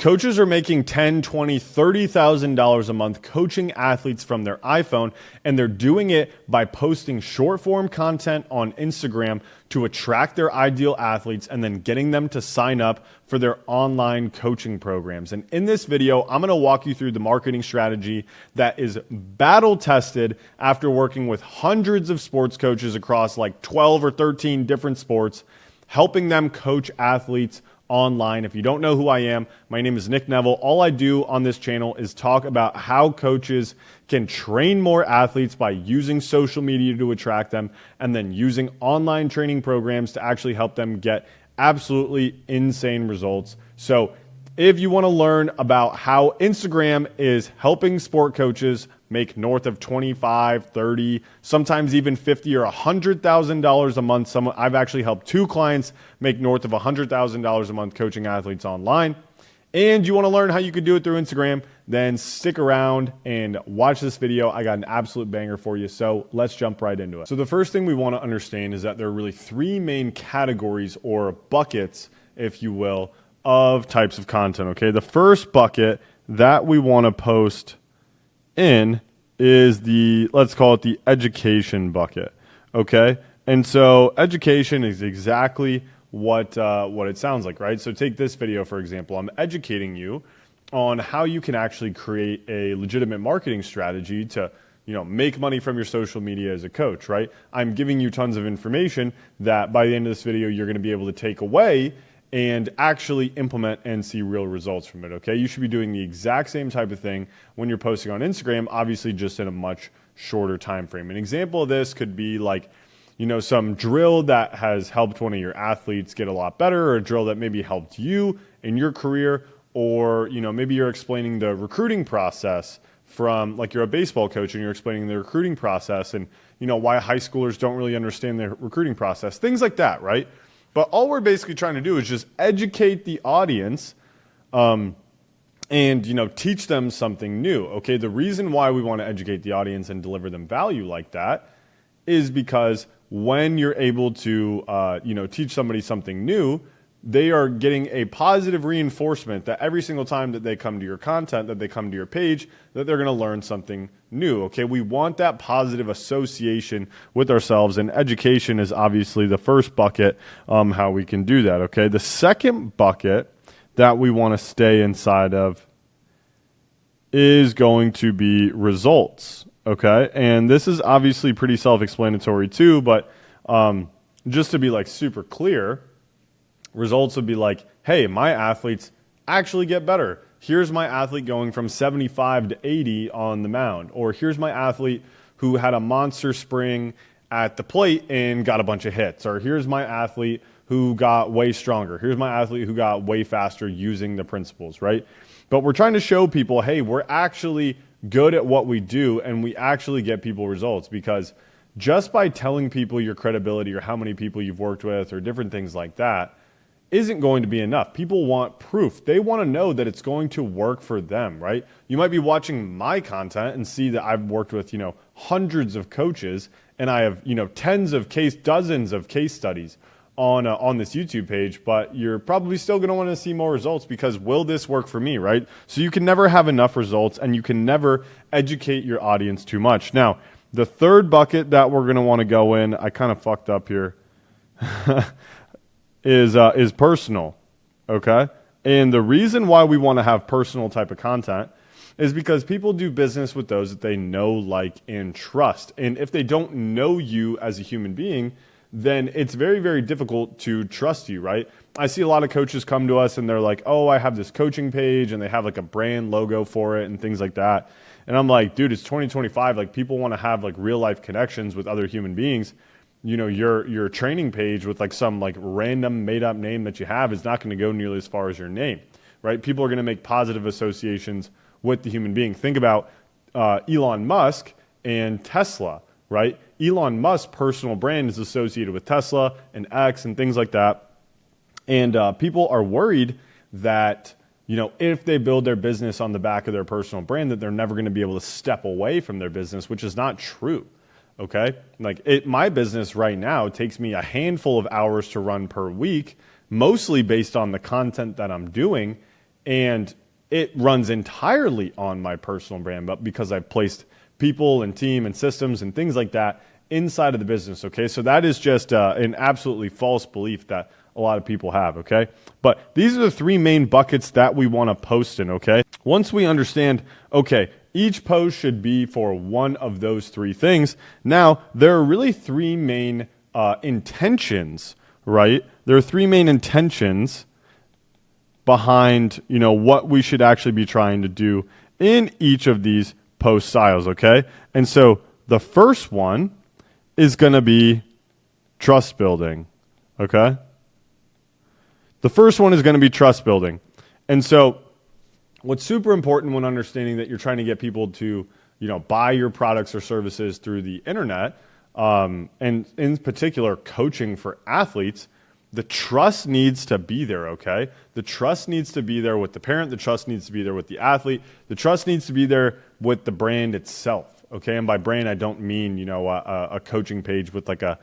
Coaches are making $10, $20, $30,000 a month coaching athletes from their iPhone, and they're doing it by posting short form content on Instagram to attract their ideal athletes and then getting them to sign up for their online coaching programs. And in this video, I'm going to walk you through the marketing strategy that is battle tested after working with hundreds of sports coaches across like 12 or 13 different sports, helping them coach athletes online. If you don't know who I am, my name is Nick Neville. All I do on this channel is talk about how coaches can train more athletes by using social media to attract them and then using online training programs to actually help them get absolutely insane results. So if you want to learn about how Instagram is helping sport coaches make north of 25, 30, sometimes even 50 or $100,000 a month. I've actually helped 2 clients make north of $100,000 a month coaching athletes online. And you want to learn how you can do it through Instagram, then stick around and watch this video. I got an absolute banger for you. So let's jump right into it. So the first thing we want to understand is that there are really 3 main categories or buckets, if you will, of types of content. Okay. The first bucket that we want to post in is let's call it the education bucket. Okay. And so education is exactly what it sounds like, right? So take this video, for example. I'm educating you on how you can actually create a legitimate marketing strategy to, make money from your social media as a coach, right? I'm giving you tons of information that by the end of this video, you're going to be able to take away and actually implement and see real results from it, okay? You should be doing the exact same type of thing when you're posting on Instagram, obviously just in a much shorter time frame. An example of this could be like, some drill that has helped one of your athletes get a lot better, or a drill that maybe helped you in your career, or, maybe you're explaining the recruiting process from, like you're a baseball coach and you're explaining the recruiting process and, why high schoolers don't really understand the recruiting process, things like that, right? But all we're basically trying to do is just educate the audience and, teach them something new. Okay, the reason why we want to educate the audience and deliver them value like that is because when you're able to, teach somebody something new, they are getting a positive reinforcement that every single time that they come to your content, that they come to your page, that they're going to learn something new. Okay, we want that positive association with ourselves, and education is obviously the first bucket, how we can do that. Okay, the second bucket that we want to stay inside of is going to be results. Okay, and this is obviously pretty self-explanatory too, but just to be like super clear, results would be like, hey, my athletes actually get better. Here's my athlete going from 75 to 80 on the mound. Or here's my athlete who had a monster spring at the plate and got a bunch of hits. Or here's my athlete who got way stronger. Here's my athlete who got way faster using the principles, right? But we're trying to show people, hey, we're actually good at what we do and we actually get people results, because just by telling people your credibility or how many people you've worked with or different things like that isn't going to be enough. People want proof. They want to know that it's going to work for them, right? You might be watching my content and see that I've worked with, hundreds of coaches, and I have, dozens of case studies on this YouTube page, but you're probably still going to want to see more results, because will this work for me, right? So you can never have enough results, and you can never educate your audience too much. Now, the third bucket that we're going to want to go in, I kind of fucked up here, is personal, okay? And the reason why we want to have personal type of content is because people do business with those that they know, like, and trust. And if they don't know you as a human being, then it's very, very difficult to trust you, right? I see a lot of coaches come to us and they're like, oh, I have this coaching page, and they have like a brand logo for it and things like that. And I'm like, dude, it's 2025. Like, people want to have like real life connections with other human beings. Your training page with like some like random made up name that you have is not going to go nearly as far as your name, right? People are going to make positive associations with the human being. Think about Elon Musk and Tesla, right? Elon Musk's personal brand is associated with Tesla and X and things like that. And people are worried that, if they build their business on the back of their personal brand, that they're never going to be able to step away from their business, which is not true. Okay. Like my business right now takes me a handful of hours to run per week, mostly based on the content that I'm doing. and it runs entirely on my personal brand, but because I've placed people and team and systems and things like that inside of the business, okay? So that is just an absolutely false belief that a lot of people have, okay? But these are the three main buckets that we want to post in, okay? Once we understand, okay, each post should be for one of those three things, now there are really three main intentions, right? There are three main intentions behind, what we should actually be trying to do in each of these post styles, okay? And so the first one is going to be trust building, okay? The first one is going to be trust building. And so what's super important when understanding that you're trying to get people to, buy your products or services through the internet, and in particular coaching for athletes, the trust needs to be there, okay? The trust needs to be there with the parent. The trust needs to be there with the athlete. The trust needs to be there with the brand itself, okay? And by brand, I don't mean, a coaching page with like a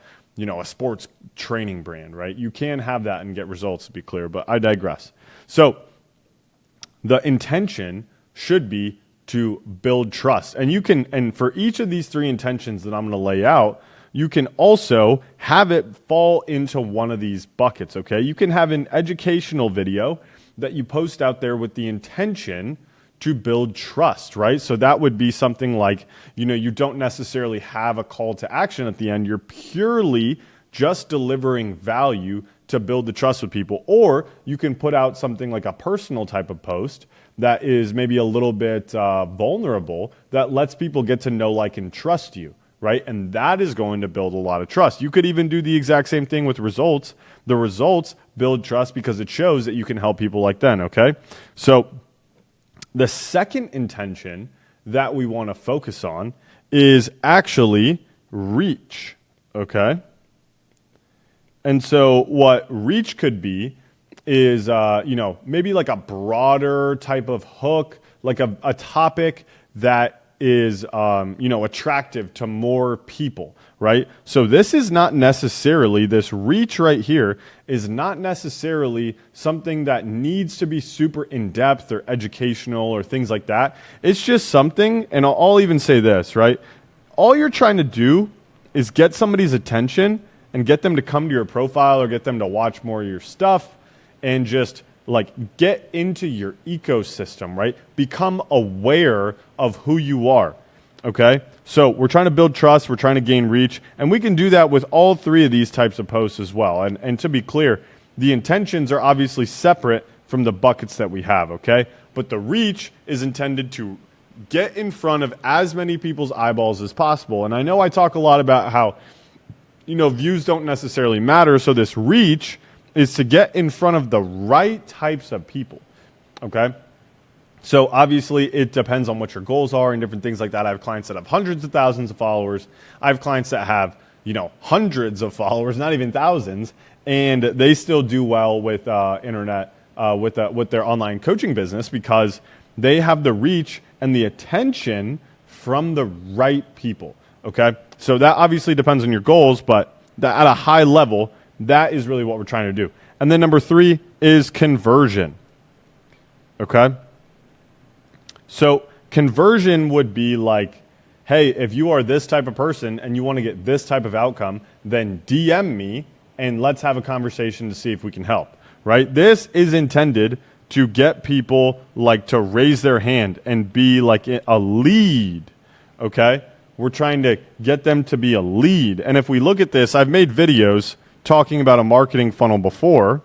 sports training brand, right? You can have that and get results, to be clear, but I digress. So the intention should be to build trust. And for each of these three intentions that I'm going to lay out, you can also have it fall into one of these buckets, okay? You can have an educational video that you post out there with the intention to build trust, right? So that would be something like, you don't necessarily have a call to action at the end. You're purely just delivering value to build the trust with people. Or you can put out something like a personal type of post that is maybe a little bit vulnerable that lets people get to know, like, and trust you, right? And that is going to build a lot of trust. You could even do the exact same thing with results. The results build trust because it shows that you can help people like them, okay? So the second intention that we want to focus on is actually reach, okay? And so what reach could be is, maybe like a broader type of hook, like a topic that is, attractive to more people, right? So this is not necessarily, this reach right here is not necessarily something that needs to be super in-depth or educational or things like that. It's just something, and I'll even say this, right? All you're trying to do is get somebody's attention and get them to come to your profile or get them to watch more of your stuff and just get into your ecosystem, right? Become aware of who you are, okay? So we're trying to build trust, we're trying to gain reach, and we can do that with all three of these types of posts as well. And to be clear, the intentions are obviously separate from the buckets that we have, okay? But the reach is intended to get in front of as many people's eyeballs as possible. And I know I talk a lot about how, views don't necessarily matter, so this reach is to get in front of the right types of people, okay? So obviously it depends on what your goals are and different things like that. I have clients that have hundreds of thousands of followers. I have clients that have, hundreds of followers, not even thousands, and they still do well with internet, with their online coaching business because they have the reach and the attention from the right people, okay? So that obviously depends on your goals, but at a high level, that is really what we're trying to do. And then number 3 is conversion, okay? So conversion would be like, hey, if you are this type of person and you want to get this type of outcome, then DM me and let's have a conversation to see if we can help, right? This is intended to get people to raise their hand and be like a lead, okay? We're trying to get them to be a lead. And if we look at this, I've made videos talking about a marketing funnel before,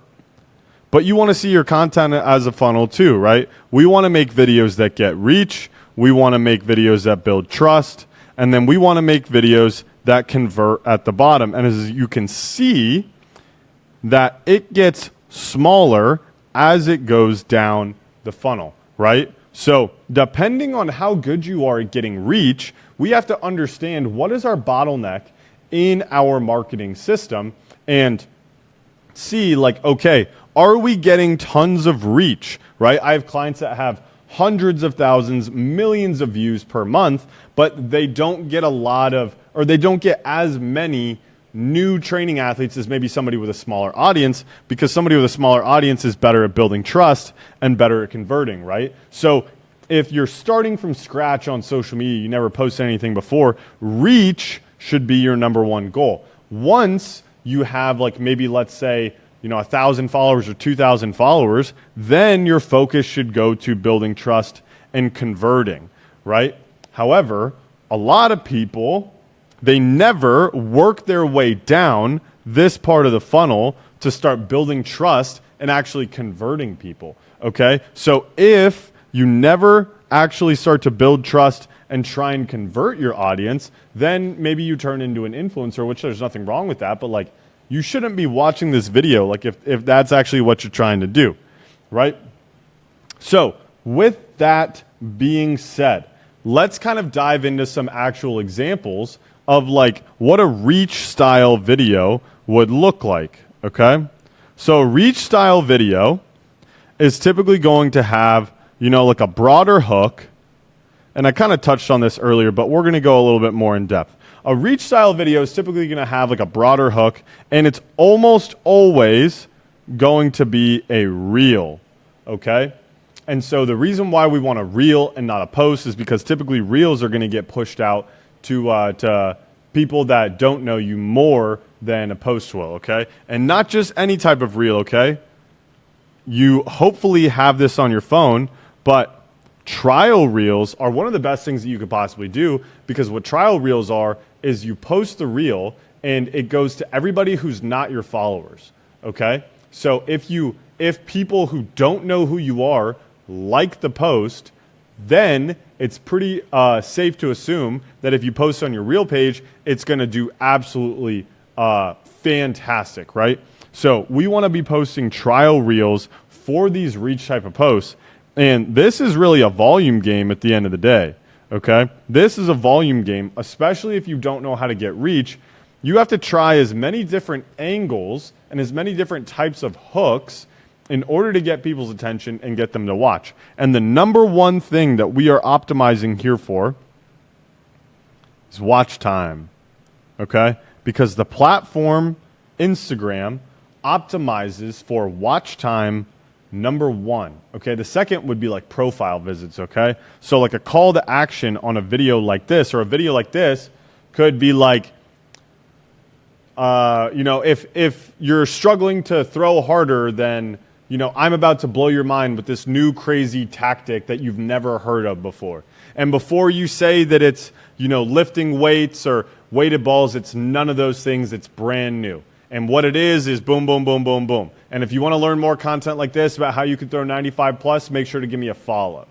but you want to see your content as a funnel too, right? We want to make videos that get reach. We want to make videos that build trust. And then we want to make videos that convert at the bottom. And as you can see, that it gets smaller as it goes down the funnel, right? So depending on how good you are at getting reach, we have to understand what is our bottleneck in our marketing system and see okay, are we getting tons of reach, right? I have clients that have hundreds of thousands, millions of views per month, but they don't get they don't get as many new training athletes is maybe somebody with a smaller audience, because somebody with a smaller audience is better at building trust and better at converting, right? So if you're starting from scratch on social media, you never posted anything before, reach should be your number one goal. Once you have like maybe let's say 1,000 followers or 2,000 followers, then your focus should go to building trust and converting, right? However, a lot of people, they never work their way down this part of the funnel to start building trust and actually converting people, okay? So if you never actually start to build trust and try and convert your audience, then maybe you turn into an influencer, which there's nothing wrong with that, but like you shouldn't be watching this video like if that's actually what you're trying to do, right? So with that being said, let's kind of dive into some actual examples of like what a reach style video would look like, okay? So a reach style video is typically going to have, like a broader hook, and I kind of touched on this earlier, but we're going to go a little bit more in depth. A reach style video is typically going to have like a broader hook, and it's almost always going to be a reel, okay? And so the reason why we want a reel and not a post is because typically reels are going to get pushed out to people that don't know you more than a post will, okay? And not just any type of reel, okay? You hopefully have this on your phone, but trial reels are one of the best things that you could possibly do, because what trial reels are is you post the reel and it goes to everybody who's not your followers, okay? So if people who don't know who you are like the post, then it's pretty safe to assume that if you post on your reel page, it's going to do absolutely fantastic, right? So we want to be posting trial reels for these reach type of posts. And this is really a volume game at the end of the day, okay? This is a volume game, especially if you don't know how to get reach. You have to try as many different angles and as many different types of hooks in order to get people's attention and get them to watch. And the number one thing that we are optimizing here for is watch time, okay? Because the platform, Instagram, optimizes for watch time number one, okay? The second would be like profile visits, okay? So like a call to action on a video like this, or a video like this could be like, if you're struggling to throw harder, then, I'm about to blow your mind with this new crazy tactic that you've never heard of before. And before you say that it's, lifting weights or weighted balls, it's none of those things. It's brand new. And what it is boom, boom, boom, boom, boom. And if you want to learn more content like this about how you can throw 95 plus, make sure to give me a follow,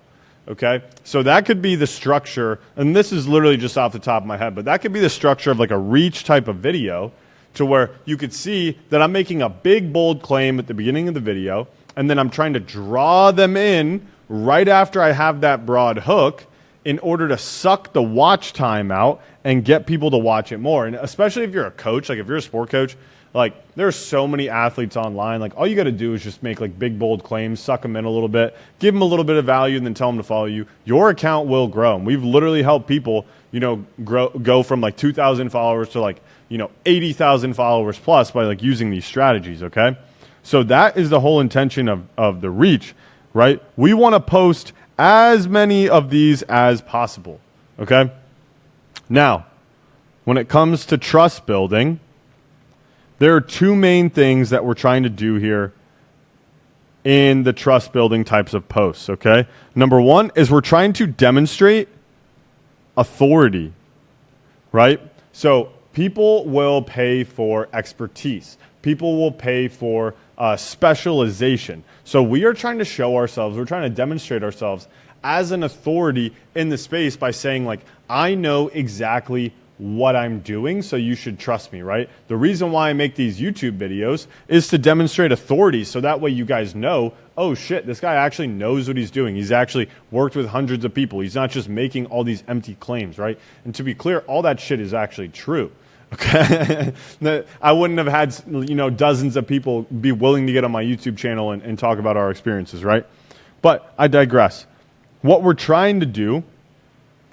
okay? So that could be the structure, and this is literally just off the top of my head, but that could be the structure of like a reach type of video, to where you could see that I'm making a big, bold claim at the beginning of the video, and then I'm trying to draw them in right after I have that broad hook in order to suck the watch time out and get people to watch it more. And especially if you're a coach, like if you're a sport coach, like there's so many athletes online, like all you got to do is just make like big, bold claims, suck them in a little bit, give them a little bit of value, and then tell them to follow you. Your account will grow. And we've literally helped people, go from like 2,000 followers to like, 80,000 followers plus by like using these strategies, okay? So that is the whole intention of the reach, right? We want to post as many of these as possible, okay? Now, when it comes to trust building, there are two main things that we're trying to do here in the trust building types of posts, okay? Number one is we're trying to demonstrate authority, right? So people will pay for expertise. People will pay for specialization. So we are trying to show ourselves, we're trying to demonstrate ourselves as an authority in the space by saying like, I know exactly what I'm doing, so you should trust me, right? The reason why I make these YouTube videos is to demonstrate authority, so that way you guys know, oh shit, this guy actually knows what he's doing. He's actually worked with hundreds of people. He's not just making all these empty claims, right? And to be clear, all that shit is actually true. Okay, I wouldn't have had dozens of people be willing to get on my YouTube channel and talk about our experiences, right? But I digress. What we're trying to do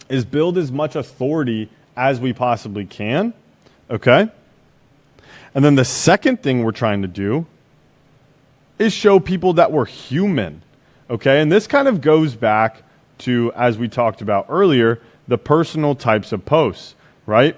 is build as much authority as we possibly can, okay? And then the second thing we're trying to do is show people that we're human. Okay. And this kind of goes back to, as we talked about earlier, the personal types of posts, right?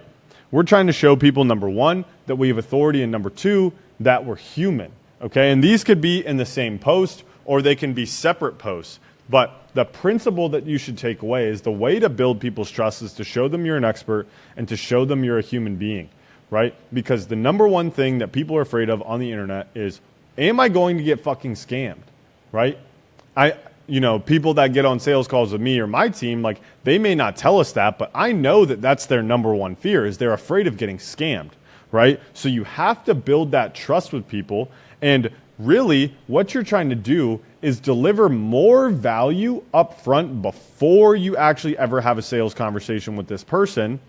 We're trying to show people, number one, that we have authority, and number two, that we're human. Okay. And these could be in the same post, or they can be separate posts. But the principle that you should take away is the way to build people's trust is to show them you're an expert and to show them you're a human being, right? Because the number one thing that people are afraid of on the internet is, am I going to get fucking scammed, right? People that get on sales calls with me or my team, like, they may not tell us that, but I know that that's their number one fear, is they're afraid of getting scammed, right? So you have to build that trust with people. And really what you're trying to do is deliver more value up front before you actually ever have a sales conversation with this person.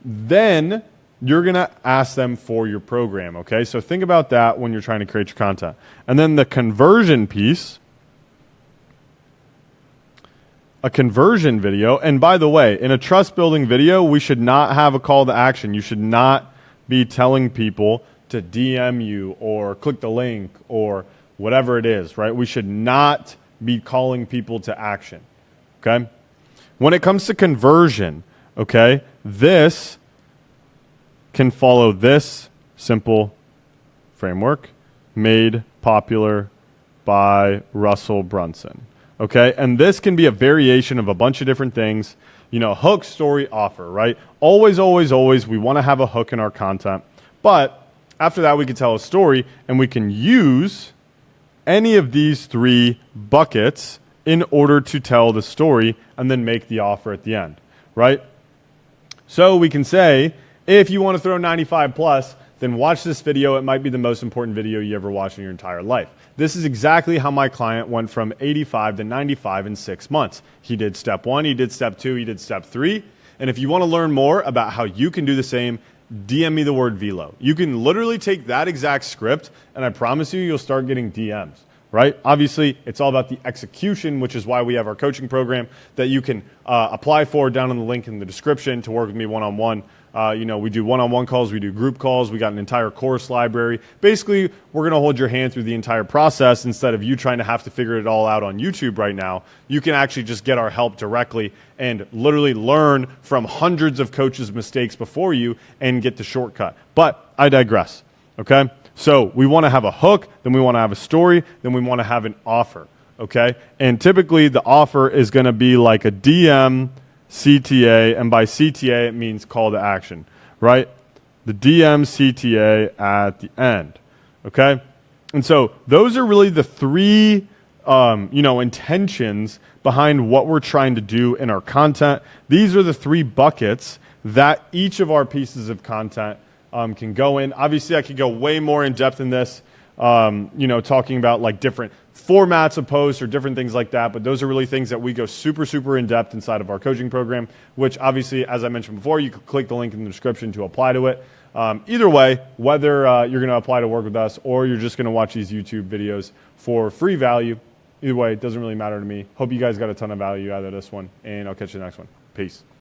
Then you're going to ask them for your program. Okay. So think about that when you're trying to create your content. And then the conversion piece, a conversion video. And by the way, in a trust building video, we should not have a call to action. You should not be telling people to DM you or click the link or whatever it is, right? We should not be calling people to action. Okay. When it comes to conversion, okay, this can follow this simple framework made popular by Russell Brunson. Okay. And this can be a variation of a bunch of different things, hook, story, offer, right? Always, we want to have a hook in our content. But after that, we can tell a story, and we can use any of these three buckets in order to tell the story and then make the offer at the end, right? So we can say, if you want to throw 95 plus, then watch this video. It might be the most important video you ever watched in your entire life. This is exactly how my client went from 85 to 95 in 6 months. He did step 1, he did step 2, he did step 3. And if you want to learn more about how you can do the same, DM me the word velo. You can literally take that exact script, and I promise you'll start getting DMs, right? Obviously, it's all about the execution, which is why we have our coaching program that you can apply for down in the link in the description to work with me one-on-one. We do one-on-one calls, we do group calls, we got an entire course library. Basically, we're going to hold your hand through the entire process instead of you trying to have to figure it all out on YouTube right now. You can actually just get our help directly and literally learn from hundreds of coaches' mistakes before you and get the shortcut. But I digress, okay? So we want to have a hook, then we want to have a story, then we want to have an offer, okay? And typically the offer is going to be like a DM, CTA, and by CTA it means call to action, right? The DM CTA at the end, okay? And so those are really the three, intentions behind what we're trying to do in our content. These are the three buckets that each of our pieces of content can go in. Obviously, I could go way more in depth in this, talking about like different formats of posts or different things like that. But those are really things that we go super, super in depth inside of our coaching program, which obviously, as I mentioned before, you can click the link in the description to apply to it. Either way, whether you're going to apply to work with us or you're just going to watch these YouTube videos for free value, either way, it doesn't really matter to me. Hope you guys got a ton of value out of this one, and I'll catch you in the next one. Peace.